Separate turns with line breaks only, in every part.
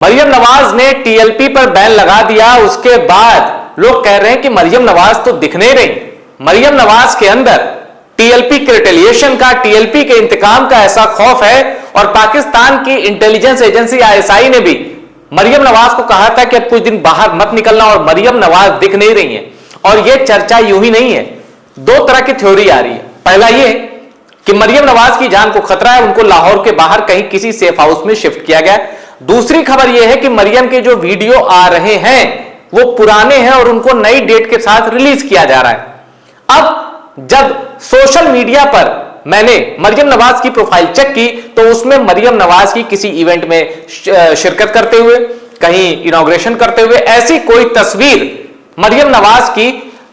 मरियम नवाज ने टीएलपी पर बैन लगा दिया। उसके बाद लोग कह रहे हैं कि मरियम नवाज तो दिख नहीं रही। मरियम नवाज के अंदर टीएलपी के रिटेलिएशन का, टीएलपी के इंतकाम का ऐसा खौफ है। और पाकिस्तान की इंटेलिजेंस एजेंसी आईएसआई ने भी मरियम नवाज को कहा था कि अब कुछ दिन बाहर मत निकलना, और मरियम नवाज दिख नहीं रही है। और यह चर्चा यूं ही नहीं है, दो तरह की थ्योरी आ रही है। पहला यह कि मरियम नवाज की जान को खतरा है, उनको लाहौर के बाहर कहीं किसी सेफ हाउस में शिफ्ट किया गया। दूसरी खबर यह है कि मरियम के जो वीडियो आ रहे हैं वो पुराने हैं और उनको नई डेट के साथ रिलीज किया जा रहा है। अब जब सोशल मीडिया पर मैंने मरियम नवाज की प्रोफाइल चेक की तो उसमें मरियम नवाज की किसी इवेंट में शिरकत करते हुए, कहीं इनॉग्रेशन करते हुए ऐसी कोई तस्वीर मरियम नवाज की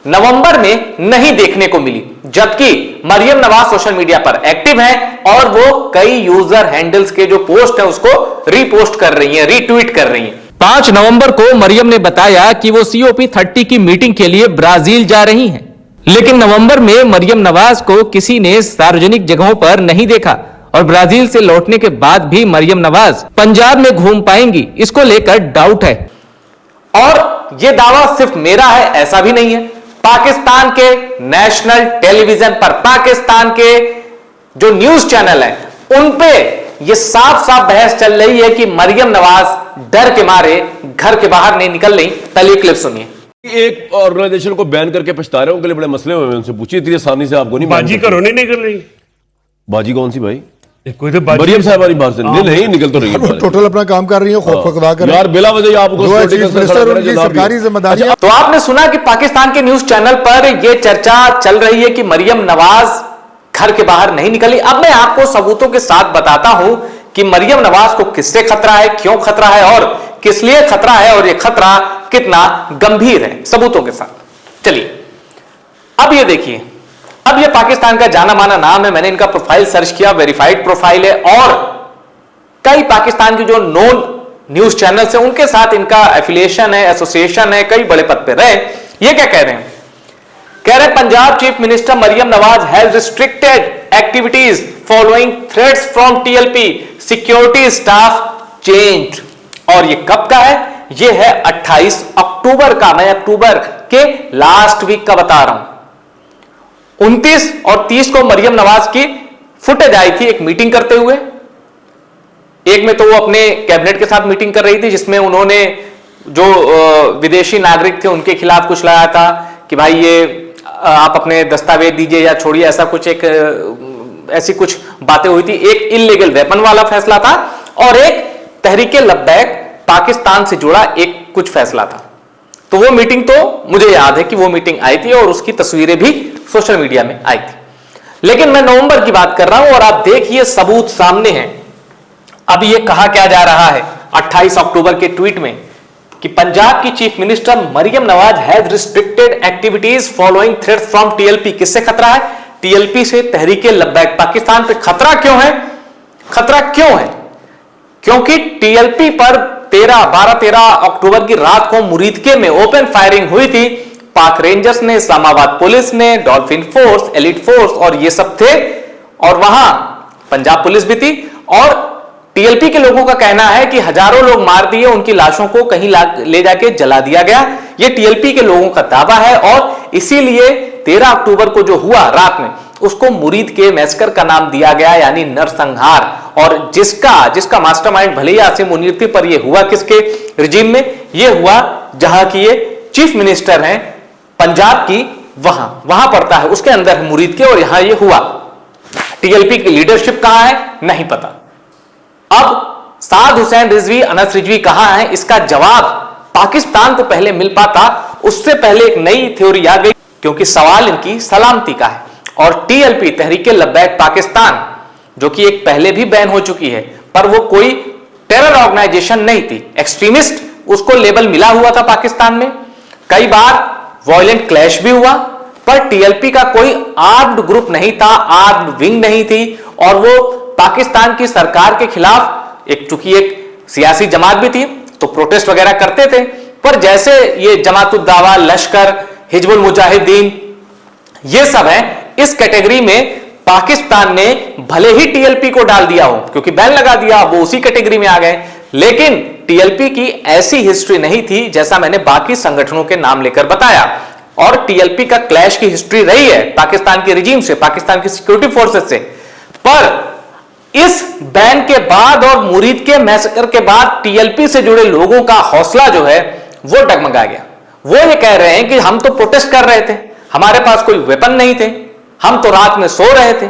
नवंबर में नहीं देखने को मिली। जबकि मरियम नवाज सोशल मीडिया पर एक्टिव है और वो कई यूजर हैंडल्स के जो पोस्ट है उसको रीपोस्ट कर रही है, रीट्वीट कर रही है।
5 नवंबर को मरियम ने बताया कि वो COP30 की मीटिंग के लिए ब्राजील जा रही हैं। लेकिन नवंबर में मरियम नवाज को किसी ने सार्वजनिक जगहों पर नहीं देखा और ब्राजील से लौटने के बाद भी मरियम नवाज पंजाब में घूम पाएंगी, इसको लेकर डाउट है।
और यह दावा सिर्फ मेरा है ऐसा भी नहीं है। पाकिस्तान के नेशनल टेलीविजन पर, पाकिस्तान के जो न्यूज चैनल है उन पे यह साफ साफ बहस चल रही है कि मरियम नवाज डर के मारे घर के बाहर नहीं निकल रही। पहले क्लिप सुनिए।
एक ऑर्गेनाइजेशन को बैन करके पछता रहे हो, उनके लिए बड़े मसले हुए हैं। उनसे पूछिए इतनी आसानी से आपको नहीं।
बाजी करो नहीं निकल रही।
बाजी कौन सी भाई?
कोई तो
मरियम साहब वाली बात से नहीं निकल तो रही है।
टोटल अपना काम कर रही है, खौफ खुदा कर
यार बिला वजह आपको
सरकारी जिम्मेदारी।
तो आपने सुना कि पाकिस्तान के न्यूज चैनल पर यह चर्चा चल रही है कि मरियम नवाज घर के बाहर नहीं निकली। अब मैं आपको सबूतों के साथ बताता हूं कि मरियम नवाज को किससे खतरा है, क्यों खतरा है और किस लिए खतरा है और यह खतरा कितना गंभीर है, सबूतों के साथ। चलिए अब यह देखिए। अब यह पाकिस्तान का जाना माना नाम है। मैंने इनका प्रोफाइल सर्च किया, वेरीफाइड प्रोफाइल है और कई पाकिस्तान के जो नोन न्यूज चैनल्स हैं उनके साथ इनका एफिलिएशन है, एसोसिएशन है, कई बड़े पद पे रहे। ये क्या कह रहे हैं? कह रहे Punjab chief minister Maryam Nawaz has restricted activities following threats from TLP, security staff changed. और ये कब का है? ये है 28 अक्टूबर का। मैं अक्टूबर के लास्ट वीक का बता रहा हूं। 29 और 30 को मरियम नवाज की फुटेज आई थी एक मीटिंग करते हुए। एक में तो वो अपने कैबिनेट के साथ मीटिंग कर रही थी जिसमें उन्होंने जो विदेशी नागरिक थे उनके खिलाफ कुछ लगाया था कि भाई ये आप अपने दस्तावेज दीजिए या छोड़िए, ऐसा कुछ ऐसी कुछ बातें हुई थी। एक इल्लीगल वेपन वाला फैसला था और एक तहरीके लब्बैक पाकिस्तान से जुड़ा एक कुछ फैसला था। तो वो मीटिंग तो मुझे याद है कि वो मीटिंग आई थी और उसकी तस्वीरें भी सोशल मीडिया में आई थी। लेकिन मैं नवंबर की बात कर रहा हूं और आप देखिए सबूत सामने हैं। अब ये कहा क्या जा रहा है 28 अक्टूबर के ट्वीट में कि पंजाब की chief minister Maryam Nawaz has restricted activities following threats from TLP. किससे खतरा है? टीएलपी से, तहरीके लब्बैक। पाकिस्तान पे खतरा क्यों है? खतरा क्यों है? क्योंकि टीएलपी पर 12-13 अक्टूबर की रात को मुरीदके में ओपन फायरिंग हुई थी। पाक रेंजर्स ने, इस्लामाबाद पुलिस ने, डॉल्फिन फोर्स, एलिट फोर्स और ये सब थे और वहां पंजाब पुलिस भी थी। और टीएलपी के लोगों का कहना है कि हजारों लोग मार दिए, उनकी लाशों को कहीं ले जाके जला दिया गया। यह टीएलपी के लोगों का दावा है और इसीलिए 13 अक्टूबर को जो हुआ रात में उसको मुरीद के मैसकर का नाम दिया गया, यानी नरसंहार। और जिसका मास्टरमाइंड भले ही आसिम मुनीर थी, पर यह हुआ किसके रिजीम में? यह हुआ जहां की ये चीफ मिनिस्टर हैं पंजाब की, वहां पड़ता है, उसके अंदर है मुरीद के और यहां ये हुआ। टीएलपी की लीडरशिप कहां है नहीं पता। अब साद हुसैन रिजवी, अनस रिजवी कहां है? इसका जवाब पाकिस्तान को पहले मिल पाता उससे पहले एक नई थ्योरी आ गई, क्योंकि सवाल इनकी सलामती का है। और टीएलपी, तहरीके लब्बैक पाकिस्तान, जो कि एक पहले भी बैन हो चुकी है, पर वो कोई टेरर ऑर्गेनाइजेशन नहीं थी, एक्सट्रीमिस्ट उसको लेबल मिला हुआ था पाकिस्तान में। कई बार वायलेंट क्लैश भी हुआ, पर टीएलपी का कोई आर्म्ड ग्रुप नहीं था, आर्म्ड विंग नहीं थी। और वो पाकिस्तान की सरकार के खिलाफ चूंकि एक सियासी जमात भी थी तो प्रोटेस्ट वगैरह करते थे। पर जैसे ये जमात-उद-दावा, लश्कर, हिजबुल मुजाहिदीन, ये सब है, इस कैटेगरी में पाकिस्तान ने भले ही टीएलपी को डाल दिया हो, क्योंकि बैन लगा दिया, वो उसी कैटेगरी में आ गए, लेकिन टीएलपी की ऐसी हिस्ट्री नहीं थी जैसा मैंने बाकी संगठनों के नाम लेकर बताया, और टीएलपी का क्लैश की हिस्ट्री रही है पाकिस्तान के रिजीम से, पाकिस्तान की सिक्योरिटी फोर्सेस से। पर इस बैन के बाद और मुरीद के मैसेकर के बाद टीएलपी से जुड़े लोगों का हौसला जो है वो डगमगा गया। वो ये कह रहे हैं कि हम तो प्रोटेस्ट कर रहे थे, हमारे पास कोई वेपन नहीं थे, हम तो रात में सो रहे थे,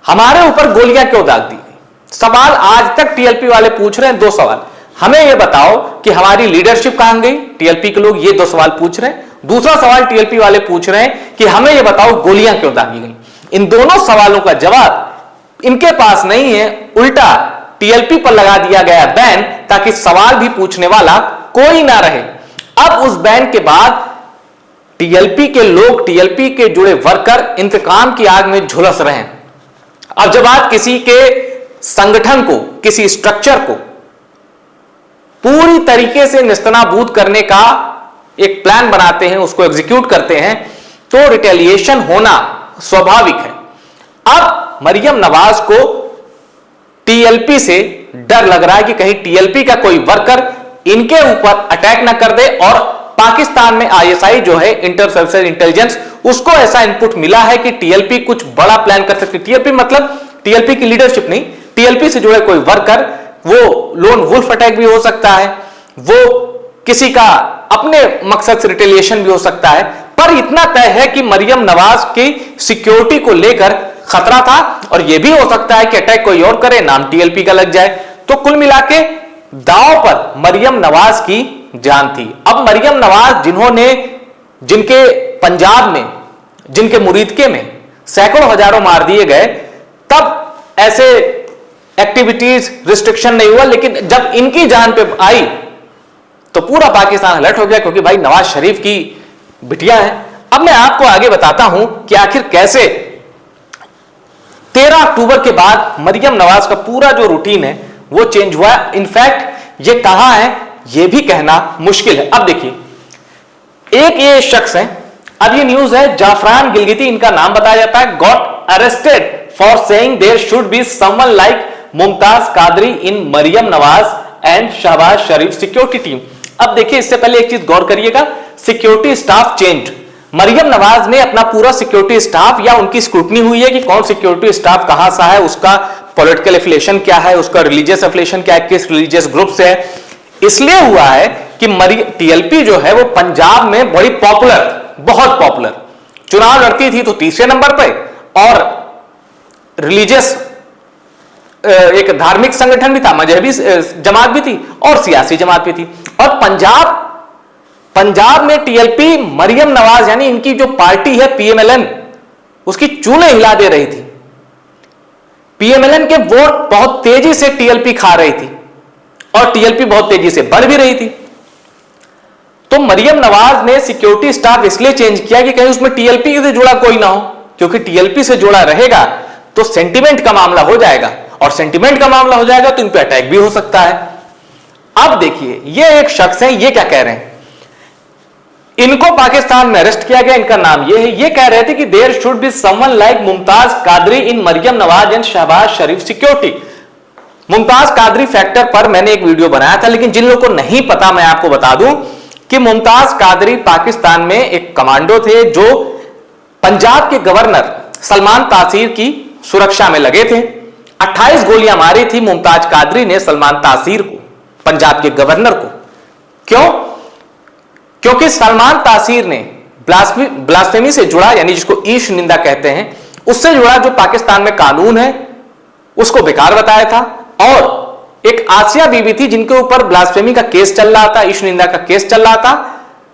हमारे ऊपर गोलियां क्यों दाग दी गई। सवाल आज तक टीएलपी वाले पूछ रहे हैं, दो सवाल, हमें यह बताओ कि हमारी लीडरशिप कहां गई। टीएलपी के लोग ये दो सवाल पूछ रहे हैं। दूसरा सवाल टीएलपी वाले पूछ रहे हैं कि हमें यह बताओ गोलियां क्यों दागी गई। इन दोनों सवालों का जवाब इनके पास नहीं है, उल्टा टीएलपी पर लगा दिया गया बैन ताकि सवाल भी पूछने वाला कोई ना रहे। अब उस बैन के बाद टीएलपी के लोग, टीएलपी के जुड़े वर्कर इंतकाम की आग में झुलस रहे हैं। अब जब आप किसी के संगठन को, किसी स्ट्रक्चर को पूरी तरीके से निस्तनाबूद करने का एक प्लान बनाते हैं, उसको एग्जीक्यूट करते हैं, तो रिटेलिएशन होना स्वाभाविक है। अब मरियम नवाज को टीएलपी से डर लग रहा है कि कहीं टीएलपी का कोई वर्कर इनके ऊपर अटैक ना कर दे, और पाकिस्तान में आईएसआई जो है, इंटर सर्विसेज इंटेलिजेंस, उसको ऐसा इनपुट मिला है कि टीएलपी कुछ बड़ा प्लान कर सकती है। टीएलपी मतलब टीएलपी की लीडरशिप नहीं, टीएलपी से जुड़े कोई वर्कर, वो लोन वुल्फ अटैक भी हो सकता है, वो किसी का अपने मकसद से रिटेलिएशन भी हो सकता है। पर इतना तय है कि मरियम नवाज की सिक्योरिटी को लेकर खतरा था, और यह भी हो सकता है कि अटैक कोई और करे, नाम टीएलपी का लग जाए। तो कुल मिलाके दांव पर मरियम नवाज की जान थी। अब मरियम नवाज जिनके पंजाब में, जिनके मुरीदके में सैकड़ों हजारों मार दिए गए, तब ऐसे एक्टिविटीज रिस्ट्रिक्शन नहीं हुआ, लेकिन जब इनकी जान पे आई तो पूरा पाकिस्तान अलर्ट हो गया, क्योंकि भाई नवाज शरीफ की बिटिया है। अब मैं आपको आगे बताता हूं कि आखिर कैसे 13 अक्टूबर के बाद मरियम नवाज का पूरा जो रूटीन है वो चेंज हुआ। इनफैक्ट ये कहां है ये भी कहना मुश्किल है। अब देखिए, एक ये शख्स है, अब ये न्यूज है, जाफरान गिलगिती इनका नाम बताया जाता है, got arrested for saying there should be someone like Mumtaz Qadri in Maryam Nawaz and Shahbaz Sharif security team. अब देखिए, इससे पहले एक चीज गौर करिएगा, security staff change. Maryam Nawaz ने अपना पूरा सिक्योरिटी स्टाफ, या उनकी स्क्रूटनी हुई है कि कौन सिक्योरिटी स्टाफ कहां सा है, उसका पॉलिटिकल एफिलिएशन क्या है, उसका रिलीजियस एफिलिएशन क्या है, किस रिलीजियस ग्रुप से है। इसलिए हुआ है कि टीएलपी जो है वो पंजाब में बड़ी पॉपुलर, बहुत पॉपुलर, चुनाव लड़ती थी तो तीसरे नंबर पे, और रिलीजियस एक धार्मिक संगठन भी था, मजहबी जमात भी थी, और सियासी जमात भी थी। और पंजाब में टीएलपी मरियम नवाज यानी इनकी जो पार्टी है पीएमएलएन, उसकी चूल्हे हिला दे रही थी। पीएमएलएन के वोट बहुत तेजी से टीएलपी खा रही थी, और टीएलपी बहुत तेजी से बढ़ भी रही थी। तो मरियम नवाज ने सिक्योरिटी स्टाफ इसलिए चेंज किया कि कहीं उसमें टीएलपी से जुड़ा कोई ना हो, क्योंकि टीएलपी से जुड़ा रहेगा तो सेंटिमेंट का मामला हो जाएगा, और सेंटिमेंट का मामला हो जाएगा तो इन पे अटैक भी हो सकता है। अब देखिए, ये एक शख्स है, ये क्या कह रहे हैं, इनको पाकिस्तान में अरेस्ट किया गया, इनका नाम ये है, ये कह रहे थे कि there should be someone like Mumtaz Qadri in Maryam Nawaz and Shahbaz Sharif security. Mumtaz Qadri factor पर मैंने एक वीडियो बनाया था, लेकिन जिन लोगों को नहीं पता मैं आपको बता दूं कि मुमताज कादरी पाकिस्तान में एक कमांडो थे जो पंजाब के गवर्नर सलमान तासीर की सुरक्षा में लगे थे। 28 गोलियां मारी थी मुमताज कादरी ने सलमान तासीर को, पंजाब के गवर्नर को। क्यों? क्योंकि सलमान तासीर ने ब्लास्फेमी से जुड़ा, यानी जिसको ईश निंदा कहते हैं, उससे जुड़ा जो पाकिस्तान में कानून है उसको बेकार बताया था। और एक आसिया बीबी थी जिनके ऊपर ब्लास्फेमी का केस चल रहा था, ईश निंदा का केस चल रहा था।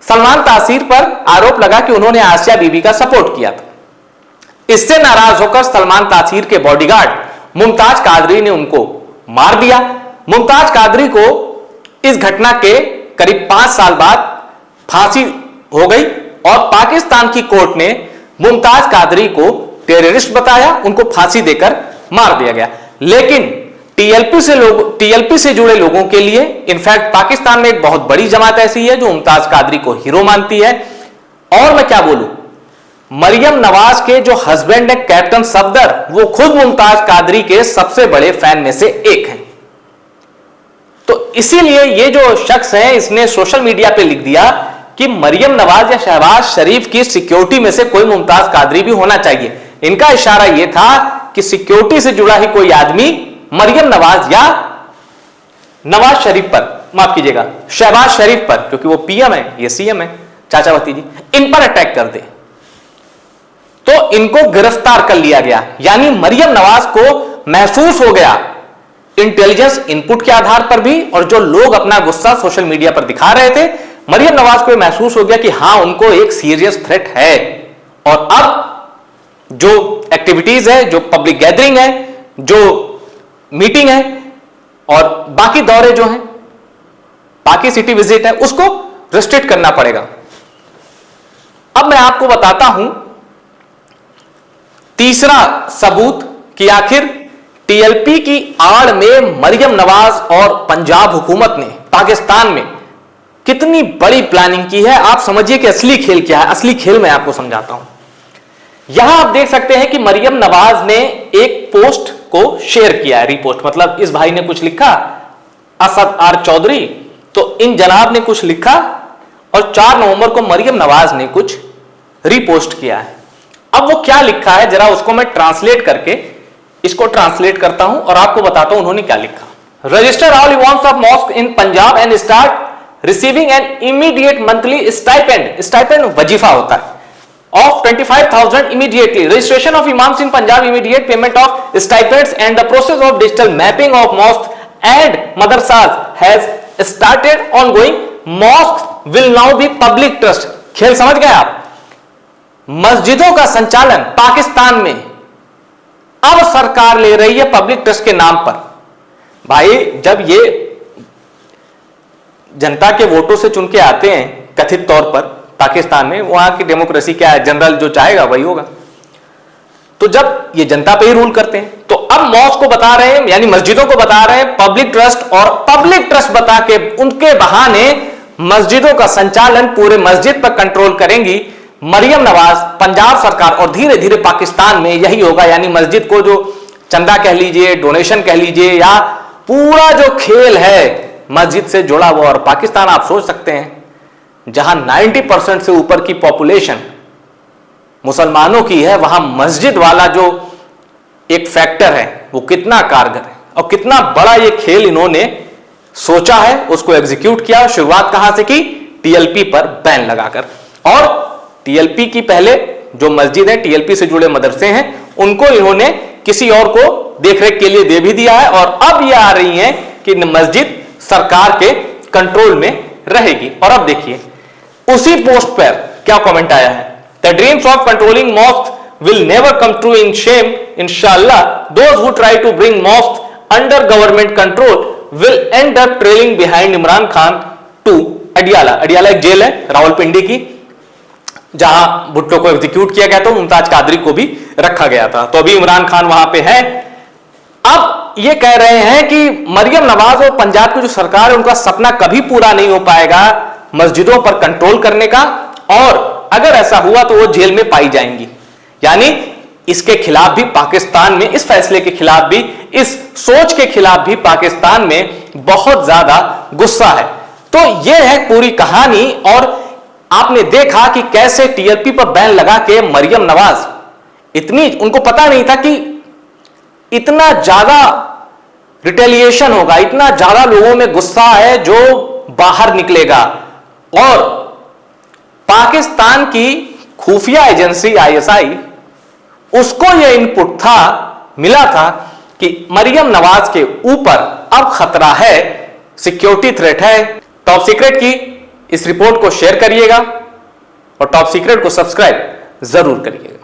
सलमान तासीर पर आरोप लगा कि उन्होंने आसिया बीबी का सपोर्ट किया था। इससे नाराज होकर सलमान तासीर के बॉडीगार्ड मुमताज कादरी ने उनको मार दिया। मुमताज कादरी को इस घटना के करीब 5 साल बाद फांसी हो गई, और पाकिस्तान की कोर्ट ने मुमताज कादरी को टेररिस्ट बताया, उनको फांसी देकर मार दिया गया। लेकिन टीएलपी से जुड़े लोगों के लिए, इनफैक्ट पाकिस्तान में एक बहुत बड़ी जमात ऐसी है जो मुमताज कादरी को हीरो मानती है। और मैं क्या बोलूं, मरियम नवाज के जो हस्बैंड है कैप्टन सफदर, वो खुद मुमताज कादरी के सबसे बड़े फैन में से एक हैं। तो इसीलिए ये जो शख्स है इसने सोशल मीडिया पे लिख दिया कि मरियम नवाज या शहबाज शरीफ की सिक्योरिटी में से कोई मुमताज कादरी भी होना चाहिए। इनका इशारा यह था कि सिक्योरिटी से जुड़ा ही कोई आदमी मरियम नवाज या नवाज शरीफ पर, माफ कीजिएगा शहबाज शरीफ पर, क्योंकि वो पीएम है ये सीएम है, चाचा भतीजी, इन पर अटैक कर दे। तो इनको गिरफ्तार कर लिया गया। यानी मरियम नवाज को महसूस हो गया इंटेलिजेंस इनपुट के आधार पर भी, और जो लोग अपना गुस्सा सोशल मीडिया पर दिखा रहे थे, मरियम नवाज को महसूस हो गया कि हां उनको एक सीरियस थ्रेट है। और अब जो एक्टिविटीज है, जो पब्लिक गैदरिंग है, जो मीटिंग है और बाकी दौरे जो हैं, बाकी सिटी विजिट है, उसको रिस्ट्रिक्ट करना पड़ेगा। अब मैं आपको बताता हूं तीसरा सबूत कि आखिर टीएलपी की आड़ में मरियम नवाज और पंजाब हुकूमत ने पाकिस्तान में कितनी बड़ी प्लानिंग की है। आप समझिए कि असली खेल क्या है। असली खेल मैं आपको समझाता हूं। यहां आप देख सकते हैं कि मरियम नवाज ने एक पोस्ट को शेयर किया है, रीपोस्ट, मतलब इस भाई ने कुछ लिखा, असद आर चौधरी, तो इन जनाब ने कुछ लिखा और 4 नवंबर को मरियम नवाज ने कुछ रीपोस्ट किया है। अब वो क्या लिखा है जरा उसको मैं ट्रांसलेट करके इसको ट्रांसलेट करता हूं और आपको बताता हूं उन्होंने क्या लिखा। Register all imams of mosque in Punjab and start receiving an immediate monthly stipend, stipend वजीफा होता है, of 25,000 immediately. Registration of imams in Punjab, immediate payment of stipends and the process of digital mapping of mosques and madrasas has started ongoing. Mosques will now be public trust. खेल समझ गए आप? मस्जिदों का संचालन पाकिस्तान में अब सरकार ले रही है पब्लिक ट्रस्ट के नाम पर। भाई जब ये जनता के वोटों से चुन के आते हैं कथित तौर पर पाकिस्तान में, वहां की डेमोक्रेसी क्या है, जनरल जो चाहेगा वही होगा, तो जब ये जनता पे ही रूल करते हैं, तो अब मॉस्क को बता रहे हैं, यानी मस्जिदों को बता रहे हैं पब्लिक ट्रस्ट, और पब्लिक ट्रस्ट बता के उनके बहाने मस्जिदों का संचालन पूरे मस्जिद पर कंट्रोल करेंगी मरियम नवाज, पंजाब सरकार, और धीरे धीरे पाकिस्तान में यही होगा। यानी मस्जिद को जो चंदा कह लीजिए, डोनेशन कह लीजिए, या पूरा जो खेल है मस्जिद से जुड़ा हुआ, और पाकिस्तान आप सोच सकते हैं जहां 90% से ऊपर की पॉपुलेशन मुसलमानों की है, वहां मस्जिद वाला जो एक फैक्टर है वो कितना कारगर है, और कितना बड़ा ये खेल इन्होंने सोचा है, उसको एग्जीक्यूट किया। शुरुआत कहां से की? टीएलपी पर बैन लगाकर। और टीएलपी की पहले जो मस्जिद है, टीएलपी से जुड़े मदरसे हैं, उनको इन्होंने किसी और को देखरेख के लिए दे भी दिया है, और अब ये आ रही है कि मस्जिद सरकार के कंट्रोल में रहेगी। और अब देखिए उसी पोस्ट पर क्या कमेंट आया है, the dreams of controlling mosque will never come true in shame, इंशाल्लाह those who try to bring mosque under government control will end up trailing behind Imran Khan to Adiala. Adiala एक जेल है रावलपिंडी की, जहां भुट्टो को एग्जीक्यूट किया गया था, मुमताज कादरी को भी रखा गया था, तो अभी इमरान खान वहां पे है। अब ये कह रहे हैं कि मरियम नवाज और पंजाब की जो सरकार है उनका सपना कभी पूरा नहीं हो पाएगा मस्जिदों पर कंट्रोल करने का, और अगर ऐसा हुआ तो वो जेल में पाई जाएंगी। यानी इसके खिलाफ भी पाकिस्तान में, इस फैसले के खिलाफ भी, इस सोच के खिलाफ भी पाकिस्तान में बहुत ज्यादा गुस्सा है। तो यह है पूरी कहानी, और आपने देखा कि कैसे टीएलपी पर बैन लगा के मरियम नवाज, इतनी उनको पता नहीं था कि इतना ज्यादा रिटेलिएशन होगा, इतना ज्यादा लोगों में गुस्सा है जो बाहर निकलेगा। और पाकिस्तान की खुफिया एजेंसी आईएसआई, उसको यह इनपुट था, मिला था कि मरियम नवाज के ऊपर अब खतरा है, सिक्योरिटी थ्रेट है। टॉप सीक्रेट की इस रिपोर्ट को शेयर करिएगा और टॉप सीक्रेट को सब्सक्राइब जरूर करिएगा।